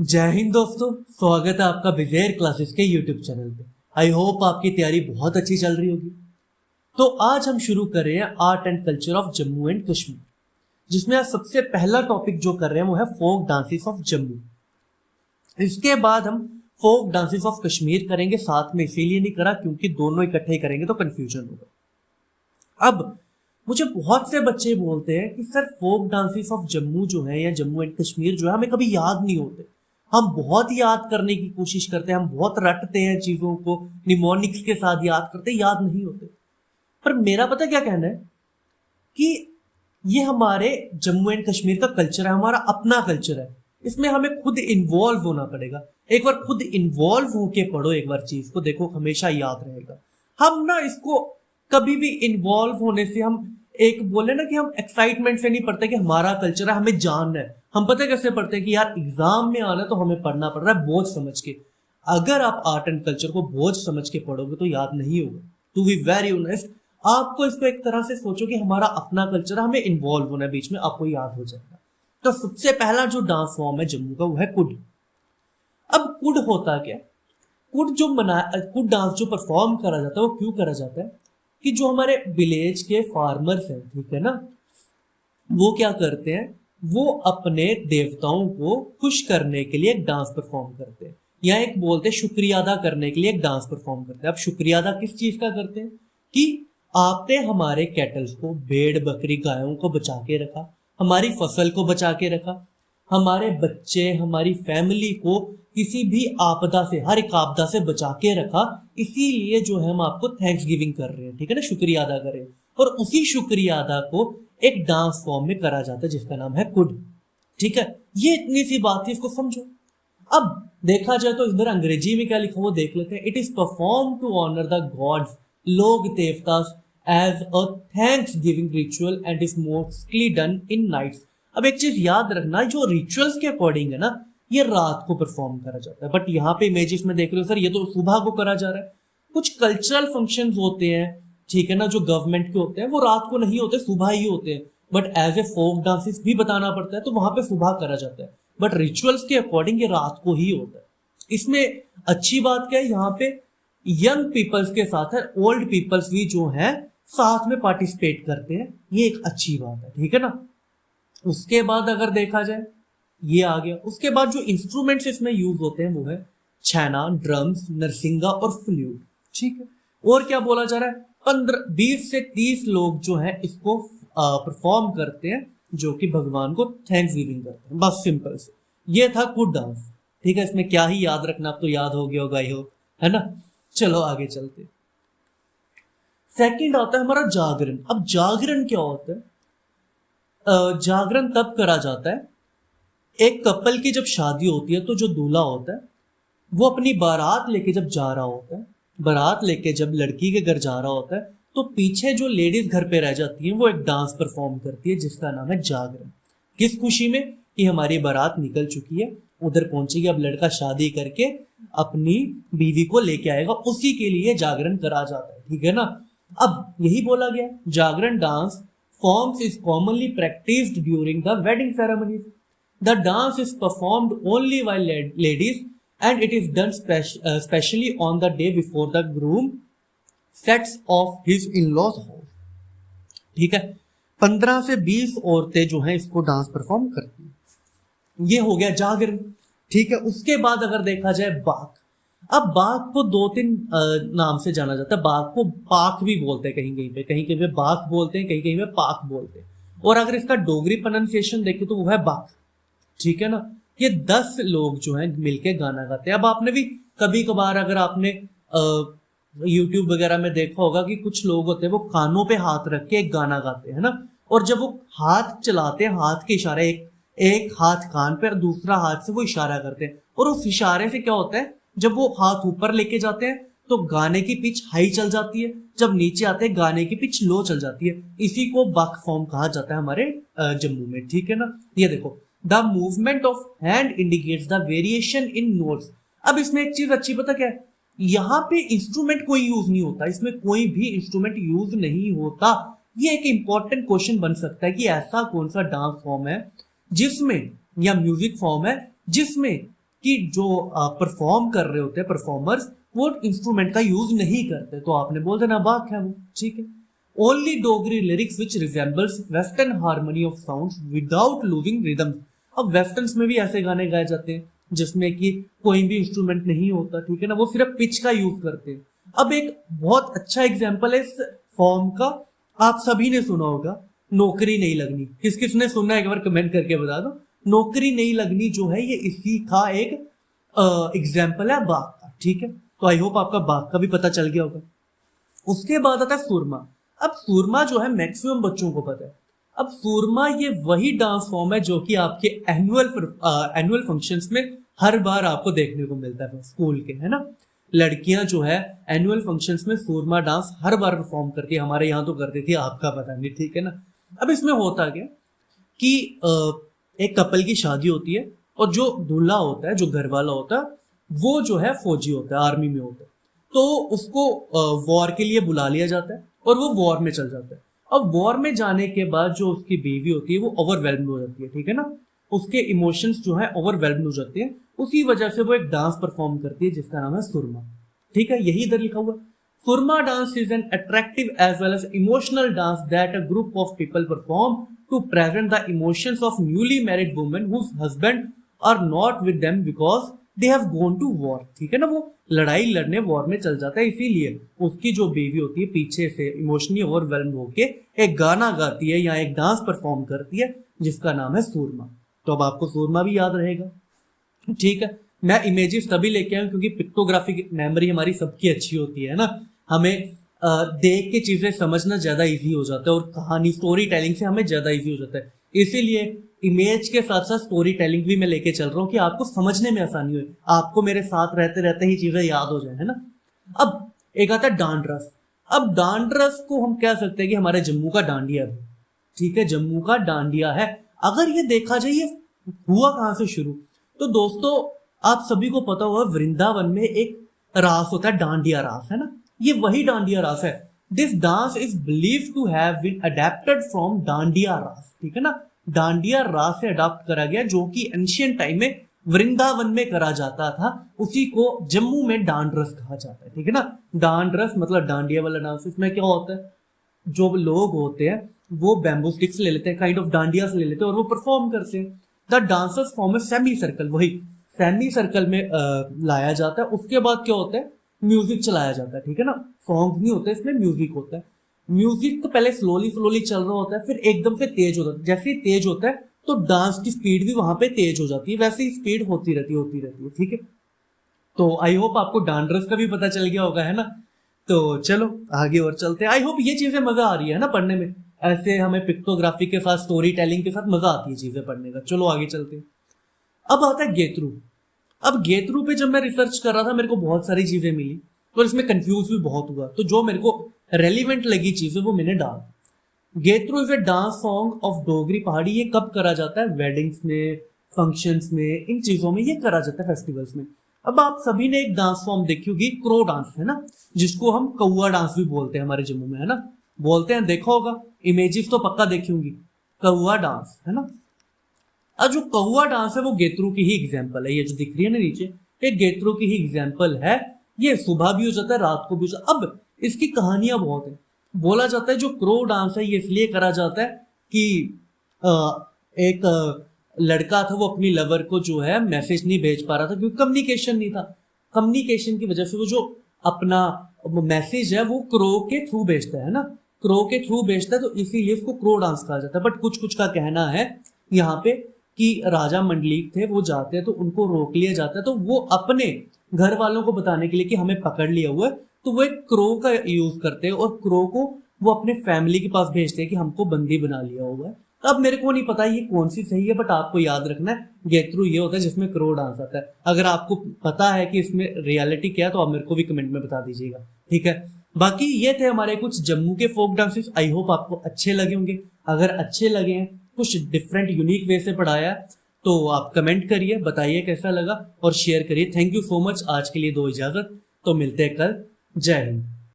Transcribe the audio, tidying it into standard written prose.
जय हिंद दोस्तों, स्वागत है आपका विजय क्लासेस के यूट्यूब चैनल पे। आई होप आपकी तैयारी बहुत अच्छी चल रही होगी। तो आज हम शुरू कर रहे हैं art and culture of Jammu and Kashmir, जिसमें आज सबसे पहला टॉपिक जो कर रहे हैं वो है फोक डांसेस ऑफ जम्मू। इसके बाद हम फोक डांसेस ऑफ कश्मीर करेंगे साथ में, इसीलिए नहीं करा क्योंकि दोनों इकट्ठे करेंगे तो कंफ्यूजन होगा। अब मुझे बहुत से बच्चे बोलते हैं कि sir folk dances of Jammu जो है या जम्मू एंड कश्मीर जो है हमें कभी याद नहीं होते। हम बहुत याद करने की कोशिश करते हैं, हम बहुत रटते हैं चीजों को, निमोनिक्स के साथ याद करते, याद नहीं होते। पर मेरा पता क्या कहना है कि ये हमारे जम्मू एंड कश्मीर का कल्चर है, हमारा अपना कल्चर है। इसमें हमें खुद इन्वॉल्व होना पड़ेगा। एक बार खुद इन्वॉल्व होके पढ़ो एक बार चीज को, देखो हमेशा याद रहेगा। हम ना इसको कभी भी इन्वॉल्व होने से हम एक बोले ना कि हम एक्साइटमेंट से नहीं पढ़ते कि हमारा कल्चर है, हमें जानना है। हम पता कैसे पढ़ते हैं कि यार एग्जाम में आना तो हमें पढ़ना पड़ रहा है बोझ समझ के। अगर आप आर्ट एंड कल्चर को बोझ समझ के पढ़ोगे तो याद नहीं होगा। टू बी वेरी ऑनेस्ट, आपको इसको एक तरह से सोचो कि हमारा अपना कल्चर है, हमें इन्वॉल्व होना है बीच में, आपको याद हो जाएगा। तो सबसे पहला जो डांस फॉर्म है जम्मू का वो है कुड। अब कुड होता क्या है? कुड डांस जो परफॉर्म करा जाता है वो क्यों करा जाता है कि जो हमारे विलेज के फार्मर्स हैं, ठीक है ना, वो क्या करते हैं, वो अपने देवताओं को खुश करने के लिए एक डांस परफॉर्म करते हैं, या एक बोलते हैं शुक्रिया अदा करने के लिए एक डांस परफॉर्म करते हैं। अब शुक्रिया अदा किस चीज का करते हैं कि आपने हमारे कैटल्स को, भेड़ बकरी गायों को बचा के रखा, हमारी फसल को बचा के रखा, हमारे बच्चे हमारी फैमिली को किसी भी आपदा से, हर एक आपदा से बचा के रखा, इसीलिए जो है हम आपको थैंक्स गिविंग कर रहे हैं, ठीक है ना, शुक्रिया अदा कर रहे हैं। और उसी शुक्रिया अदा को एक डांस फॉर्म में करा जाता है जिसका नाम है कुड, ठीक है। ये इतनी सी बात थी, इसको समझो। अब देखा जाए तो इधर अंग्रेजी में क्या लिखा वो देख लेते हैं। It is perform to honour the gods, लोग देवतास, as a thanks giving ritual and is mostly done in nights. अब एक चीज याद रखना, जो रिचुअल्स के अकॉर्डिंग है ना, ये रात को परफॉर्म करा जाता है। बट यहाँ पे इमेजेस में देख रहे हो सर, ये तो सुबह को करा जा रहा है। कुछ कल्चरल फंक्शंस होते हैं, ठीक है ना, जो गवर्नमेंट के होते हैं, वो रात को नहीं होते, सुबह ही होते हैं। But as a folk dances भी बताना पड़ता है तो वहां पे सुबह करा जाता है। बट रिचुअल्स के अकॉर्डिंग ये रात को ही होता है। इसमें अच्छी बात क्या है, यहाँ पे यंग पीपल्स के साथ है ओल्ड पीपल्स भी जो है साथ में पार्टिसिपेट करते हैं, ये एक अच्छी बात है, ठीक है ना। उसके बाद अगर देखा जाए, ये आ गया। उसके बाद जो इंस्ट्रूमेंट्स इसमें यूज होते हैं वो है छैना, ड्रम्स, नरसिंगा और फ्लूट, ठीक है। और क्या बोला जा रहा है, 20 से 30 लोग जो है इसको परफॉर्म करते हैं, जो कि भगवान को थैंक्स गिविंग करते हैं। बस सिंपल से ये था कुड डांस, ठीक है। इसमें क्या ही याद रखना, अब तो याद हो गया होगा ही हो, है ना। चलो आगे चलते। सेकंड आता है हमारा जागरण। अब जागरण क्या होता है? जागरण तब करा जाता है, एक कपल की जब शादी होती है तो जो दूल्हा होता है वो अपनी बारात लेके जब जा रहा होता है, बारात लेके जब लड़की के घर जा रहा होता है, तो पीछे जो लेडीज घर पे रह जाती हैं वो एक डांस परफॉर्म करती है जिसका नाम है जागरण। किस खुशी में कि हमारी बारात निकल चुकी है, उधर पहुंचेगी, अब लड़का शादी करके अपनी बीवी को लेके आएगा, उसी के लिए जागरण करा जाता है, ठीक है ना। अब यही बोला गया, जागरण dance forms is commonly practiced during the wedding ceremonies. The dance is performed only while ladies, and it is done specially on the day before the groom sets off his in-laws house. ठीक है, 15 से 20 औरतें जो हैं इसको dance perform करती हैं। ये हो गया जागरण, ठीक है। उसके बाद अगर देखा जाए बाघ। अब बाघ को 2-3 नाम से जाना जाता है। बाघ को पाक भी बोलते हैं, कहीं कहीं पे बाघ बोलते हैं, कहीं कहीं पे पाक बोलते हैं। और अगर इसका डोगरी प्रोनाउंसिएशन देखें तो वो है बाघ, ठीक है ना। ये 10 लोग जो हैं मिलके गाना गाते हैं। अब आपने भी कभी कभार अगर आपने यूट्यूब वगैरह में देखा होगा कि कुछ लोग होते हैं वो कानों पे हाथ रख के एक गाना गाते हैं ना, और जब वो हाथ चलाते हैं, हाथ के इशारे, एक हाथ कान पे और दूसरा हाथ से वो इशारा करते हैं, और उस इशारे से क्या होता है, जब वो हाथ ऊपर लेके जाते हैं तो गाने की पिच हाई चल जाती है, जब नीचे आते हैं गाने की पिच लो चल जाती है। इसी को बक फॉर्म कहा जाता है हमारे जम्मू में, ठीक है ना। ये देखो, the movement of hand indicates the variation in notes. अब इसमें एक चीज अच्छी पता क्या है, यहाँ पे इंस्ट्रूमेंट कोई यूज नहीं होता, इसमें कोई भी इंस्ट्रूमेंट यूज नहीं होता। ये एक इंपॉर्टेंट क्वेश्चन बन सकता है कि ऐसा कौन सा डांस फॉर्म है जिसमें, या म्यूजिक फॉर्म है जिसमें कि जो परफॉर्म कर रहे होते हैं परफॉर्मर्स वो इंस्ट्रूमेंट का यूज नहीं करते, तो आपने बोल देना बाक है वो, ठीक है। Only Dogri lyrics which resembles western harmony of sounds without losing rhythm. अब वेस्टर्न्स में भी ऐसे गाने गाए जाते हैं जिसमें कि कोई भी इंस्ट्रूमेंट नहीं होता, ठीक है ना, वो सिर्फ पिच का यूज करते हैं। अब एक बहुत अच्छा एग्जाम्पल है इस फॉर्म का, आप सभी ने सुना होगा, नौकरी नहीं लगनी। किस किस ने सुना है एक बार कमेंट करके बता दो। नौकरी नहीं लगनी जो है ये इसी का एक एग्जाम्पल है बाघ का, ठीक है। तो आई होप आपका बाघ का भी पता चल गया होगा। उसके बाद आता है सुरमा। अब सुरमा जो है मैक्सिमम बच्चों को पता है। अब सुरमा ये वही डांस फॉर्म है जो कि आपके एनुअल फंक्शंस में हर बार आपको देखने को मिलता है स्कूल के, है ना। लड़कियां जो है एनुअल फंक्शंस में सुरमा डांस हर बार परफॉर्म करती है, हमारे यहाँ तो करती थी, आपका पता नहीं, ठीक है ना। अब इसमें होता क्या कि एक कपल की शादी होती है और जो दूल्हा होता है, जो घर वाला होता है, वो जो है फौजी होता है, आर्मी में होता है, तो उसको वॉर के लिए बुला लिया जाता है और वो वॉर में चल जाता है। अब वॉर में जाने के बाद जो उसकी बीवी होती है वो ओवरवेल्म्ड हो जाती है, ठीक है ना, उसके इमोशंस जो है ओवरवेल्म्ड हो जाते हैं, उसी वजह से वो एक डांस परफॉर्म करती है जिसका नाम है सुरमा, ठीक है, यही इधर लिखा हुआ। Surma dance is an attractive as well as emotional dance that a group of people perform to present the emotions of newly married women whose husband are not with them because they have gone to war, ठीक है ना, वो लड़ाई लड़ने war में चल जाता है, इसीलिए उसकी जो बेबी होती है पीछे से इमोशनली ओवरवेल्म होके एक गाना गाती है या एक डांस परफॉर्म करती है जिसका नाम है सूरमा। तो अब आपको सूरमा भी याद रहेगा, ठीक है। मैं इमेजेस तभी लेके आया क्योंकि पिक्टोग्राफिक मेमोरी हमारी सबकी अच्छी होती है ना, हमें देख के चीजें समझना ज्यादा इजी हो जाता है और कहानी स्टोरी टेलिंग से हमें ज्यादा इजी हो जाता है, इसीलिए इमेज के साथ साथ स्टोरी टेलिंग भी मैं लेके चल रहा हूँ कि आपको समझने में आसानी हो, आपको मेरे साथ रहते रहते ही चीजें याद हो जाए, है ना। अब एक आता है डांडरस। अब डांडरस को हम कह सकते हैं कि हमारे जम्मू का डांडिया है, ठीक है, जम्मू का डांडिया है। अगर ये देखा जाए ये हुआ कहां से शुरू, तो दोस्तों आप सभी को पता होगा वृंदावन में एक रास होता है डांडिया रास, है ना, ये वही डांडिया रास है। This dance is believe to have been adapted from Dandiya Raas, ठीक है ना, डांडिया रास से अडॉप्ट करा गया जो कि एंशियंट टाइम में वृंदावन में करा जाता था, उसी को जम्मू में डांडरस कहा जाता है, ठीक है ना। डांडरस मतलब डांडिया वाला डांस। इसमें क्या होता है, जो लोग होते हैं वो बैम्बू स्टिक्स ले लेते हैं, काइंड ऑफ डांडियास ले लेते हैं और वो परफॉर्म करते हैं। The dancers form a semi circle, वही सेमी सर्कल में लाया जाता है। उसके बाद क्या होता है, म्यूजिक चलाया जाता है, ठीक है ना, सॉन्ग नहीं होते इसमें, म्यूजिक होता है। म्यूजिक तो पहले स्लोली स्लोली चल रहा होता है, फिर एकदम से तेज होता है। जैसे ही तेज होता है तो डांस की स्पीड भी वहां पे तेज हो जाती है, वैसे ही स्पीड होती रहती है, ठीक है। तो आई होप आपको डांडरस का भी पता चल गया होगा, है ना। तो चलो आगे और चलते हैं। आई होप ये चीजें मजा आ रही है ना पढ़ने में, ऐसे हमें पिक्टोग्राफी के साथ स्टोरी टेलिंग के साथ मजा आती है चीजें पढ़ने का। चलो आगे चलते हैं। अब आता है गेतरू। अब गेतरू पे जब मैं रिसर्च कर रहा था मेरे को बहुत सारी चीजें मिली, तो इसमें कंफ्यूज भी बहुत हुआ, तो जो मेरे को रेलिवेंट लगी चीजें वो मैंने डाल। Geetru is a dance song of Dogri Pahari. ये कब करा जाता है, वेडिंग्स में, फंक्शंस में, इन चीजों में ये करा जाता है, फेस्टिवल्स में। अब आप सभी ने एक डांस फॉर्म देखी होगी, क्रो डांस, है ना, जिसको हम कौआ डांस भी बोलते हैं हमारे जम्मू में, है ना, बोलते हैं, देखा होगा, इमेजेस तो पक्का देखी होंगी, कौआ डांस, है ना। अब जो कौआ डांस है वो गेतरू की ही एग्जाम्पल है, ये जो दिख रही है ना नीचे, ये गेतरू की ही एग्जाम्पल है। ये सुबह भी हो जाता है, रात को भी हो जाता है। अब इसकी कहानियां बहुत है। बोला जाता है जो क्रो डांस है ये इसलिए करा जाता है कि एक लड़का था, वो अपनी लवर को जो है मैसेज नहीं भेज पा रहा था क्योंकि कम्युनिकेशन नहीं था। कम्युनिकेशन की वजह से वो जो अपना मैसेज है वो क्रो के थ्रू भेजता है ना, क्रो के थ्रू भेजता है, तो इसीलिए उसको क्रो डांस कहा जाता है। बट कुछ कुछ का कहना है यहाँ पे कि राजा मंडलीक थे, वो जाते हैं तो उनको रोक लिया जाता है, तो वो अपने घर वालों को बताने के लिए कि हमें पकड़ लिया हुआ है, तो वो एक क्रो का यूज करते हैं और क्रो को वो अपने फैमिली के पास भेजते हैं कि हमको बंदी बना लिया हुआ है। अब मेरे को नहीं पता ये कौन सी सही है, बट आपको याद रखना है गेतरू ये होता है जिसमें क्रो डांस आता है। अगर आपको पता है कि इसमें रियलिटी क्या है तो आप मेरे को भी कमेंट में बता दीजिएगा, ठीक है। बाकी ये थे हमारे कुछ जम्मू के फोक डांसेस। आई होप आपको अच्छे लगे होंगे। अगर अच्छे लगे हैं, कुछ डिफरेंट यूनिक वे से पढ़ाया, तो आप कमेंट करिए, बताइए कैसा लगा और शेयर करिए। Thank you so much. आज के लिए दो इजाजत, तो मिलते हैं कल। जय हिंद।